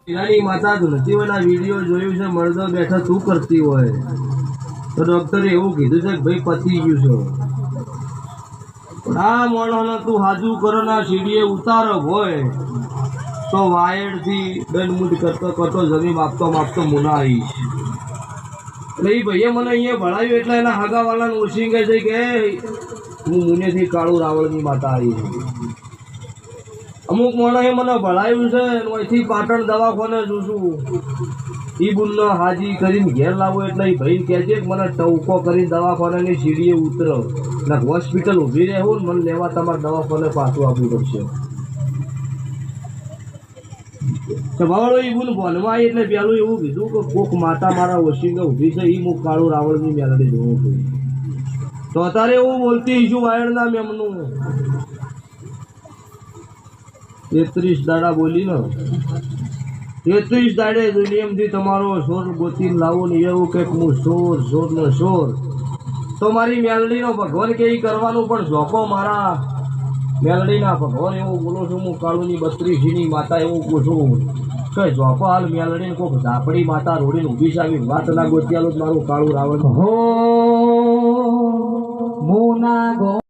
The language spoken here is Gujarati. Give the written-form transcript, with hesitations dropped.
હીરાની માતા ધૂળતી હોય વિડીયો જોયું છે, મળદો બેઠા તું કરતી હોય તો ડોક્ટરે એવું કીધું છે કે ભાઈ પતી ગયું છે. આ મોણોને તું હાજુ કરો ના સીડીએ ઉતારો હોય તો વાયરથી દંડમૂટ કરતો કરતો જમીન માપતો મુના આવીશ. એટલે એ ભાઈએ મને અહીંયા ભણાવ્યું એટલે એના હગાવાલાને ઓળખી છે કે હું મુનેથી કાળું રાવણની માતા આવી છું. અમુક માણસે મને ભણાવ્યું છે અહીંથી પાટણ દવાખાને જોશું એ બુનનો હાજી કરીને ઘેર લાવો એટલે એ ભાઈ કહેજે કે મને ટવકો કરી દવાખાનાની સીડીએ ઉતરો ને હોસ્પિટલ ઊભી રહેવું ને મને લેવા તમારે દવાખાને પાછું આપવું પડશે. ભાવડો એ બુન ભણવા આવી એટલે પેલું એવું કીધું કે કોક માતા મારા ઓશિંગે ઊભી છે એ હું કાળું રાવણની મેલડી જોઉં છું. તો અત્યારે એવું બોલતી ઈશું વાયણના મેમનું 33 દાડા બોલી ને 33 દાડે દુનિયામાંથી તમારો સોર ગોતી લાવો ને એવું કે હું સોર ને સોર તો મારી મેલડીનો ભગવાન કે કરવાનું પણ ઝોકો મારા મેલડીના ભગવાન એવું બોલું છું હું કાળુની 32ની માતા એવું પૂછું કે ઝોકો હાલ મેલડીને કોઈક ઝાપડી માતા રોડીને ઊભી છે આવી વાત ના ગોતિયાલું મારું કાળું રાવણ હો મોના ગો